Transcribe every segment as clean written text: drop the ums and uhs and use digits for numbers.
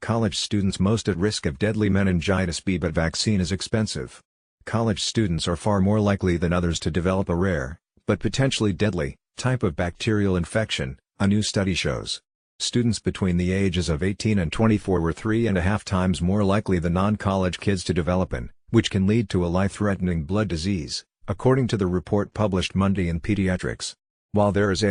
College students most at risk of deadly meningitis B, but vaccine is expensive. College students are far more likely than others to develop a rare, but potentially deadly, type of bacterial infection, a new study shows. Students between the ages of 18 and 24 were 3.5 times more likely than non-college kids to develop an, which can lead to a life-threatening blood disease, according to the report published Monday in Pediatrics. While there is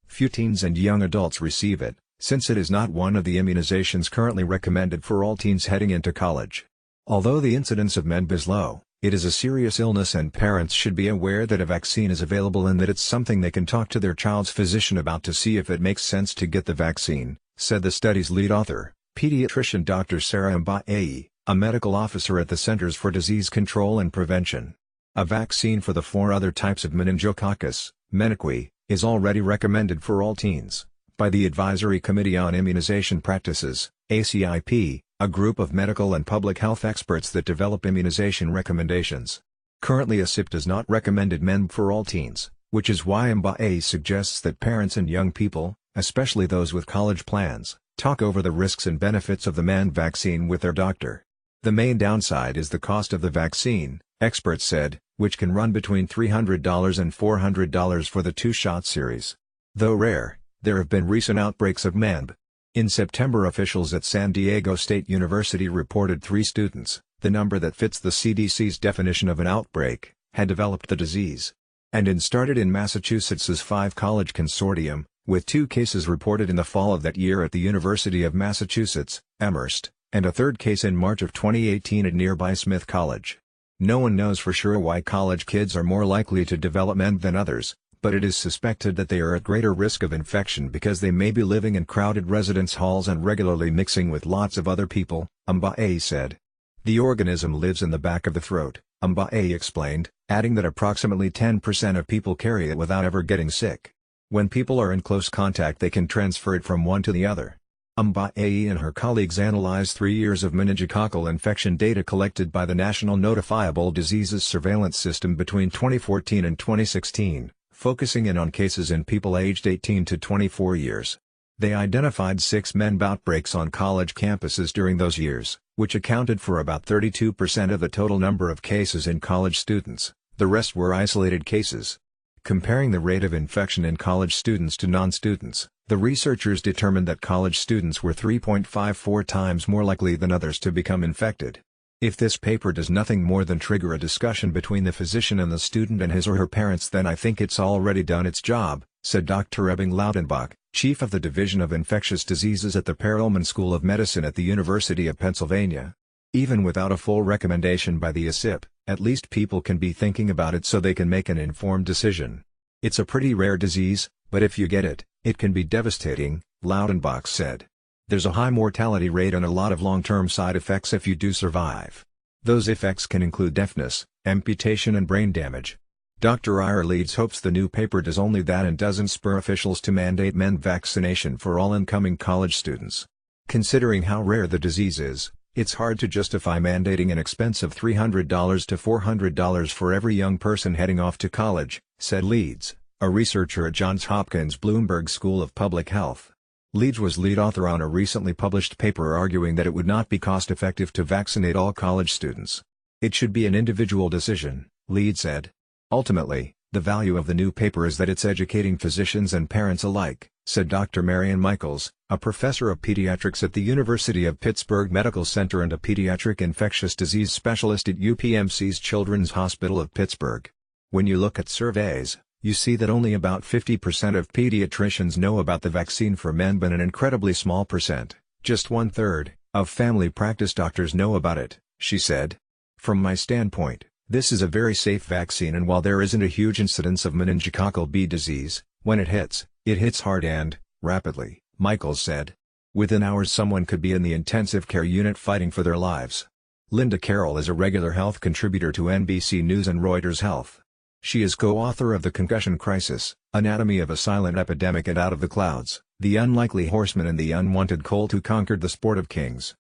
few teens and young adults receive it, since it is not one of the immunizations currently recommended for all teens heading into college. Although the incidence of MENB is low, it is a serious illness and parents should be aware that a vaccine is available and that it's something they can talk to their child's physician about to see if it makes sense to get the vaccine, said the study's lead author, pediatrician Dr. Sarah Mbaye, a medical officer at the Centers for Disease Control and Prevention. A vaccine for the 4 other types of meningococcus, meningitis, is already recommended for all teens by the Advisory Committee on Immunization Practices, ACIP, a group of medical and public health experts that develop immunization recommendations. Currently ACIP does not recommend MENB for all teens, which is why Mbaye suggests that parents and young people, especially those with college plans, talk over the risks and benefits of the MENB vaccine with their doctor. The main downside is the cost of the vaccine, experts said, which can run between $300 and $400 for the 2-shot series. Though rare, there have been recent outbreaks of MENB. In September, officials at San Diego State University reported 3 students, the number that fits the CDC's definition of an outbreak, had developed the disease. And started in Massachusetts's 5-college consortium, with 2 cases reported in the fall of that year at the University of Massachusetts, Amherst, and a 3rd case in March of 2018 at nearby Smith College. No one knows for sure why college kids are more likely to develop MENB than others, but it is suspected that they are at greater risk of infection because they may be living in crowded residence halls and regularly mixing with lots of other people, Mbaye said. The organism lives in the back of the throat, Mbaye explained, adding that approximately 10% of people carry it without ever getting sick. When people are in close contact they can transfer it from one to the other. Mbaye and her colleagues analyzed 3 years of meningococcal infection data collected by the National Notifiable Diseases Surveillance System between 2014 and 2016. Focusing in on cases in people aged 18 to 24 years. They identified 6 MENB outbreaks on college campuses during those years, which accounted for about 32% of the total number of cases in college students. The rest were isolated cases. Comparing the rate of infection in college students to non-students, the researchers determined that college students were 3.54 times more likely than others to become infected. If this paper does nothing more than trigger a discussion between the physician and the student and his or her parents, then I think it's already done its job, said Dr. Ebbing Lautenbach, chief of the Division of Infectious Diseases at the Perelman School of Medicine at the University of Pennsylvania. Even without a full recommendation by the ACIP, at least people can be thinking about it so they can make an informed decision. It's a pretty rare disease, but if you get it, it can be devastating, Lautenbach said. There's a high mortality rate and a lot of long-term side effects if you do survive. Those effects can include deafness, amputation and brain damage. Dr. Iyer Leeds hopes the new paper does only that and doesn't spur officials to mandate MENB vaccination for all incoming college students. Considering how rare the disease is, it's hard to justify mandating an expensive $300 to $400 for every young person heading off to college, said Leeds, a researcher at Johns Hopkins Bloomberg School of Public Health. Leeds was lead author on a recently published paper arguing that it would not be cost-effective to vaccinate all college students. It should be an individual decision, Leeds said. Ultimately, the value of the new paper is that it's educating physicians and parents alike, said Dr. Marian Michaels, a professor of pediatrics at the University of Pittsburgh Medical Center and a pediatric infectious disease specialist at UPMC's Children's Hospital of Pittsburgh. When you look at surveys, you see that only about 50% of pediatricians know about the vaccine for MENB and an incredibly small percent, just 1/3, of family practice doctors know about it, she said. From my standpoint, this is a very safe vaccine, and while there isn't a huge incidence of meningococcal B disease, when it hits hard and rapidly, Michaels said. Within hours someone could be in the intensive care unit fighting for their lives. Linda Carroll is a regular health contributor to NBC News and Reuters Health. She is co-author of The Concussion Crisis, Anatomy of a Silent Epidemic and Out of the Clouds, The Unlikely Horseman and the Unwanted Colt Who Conquered the Sport of Kings.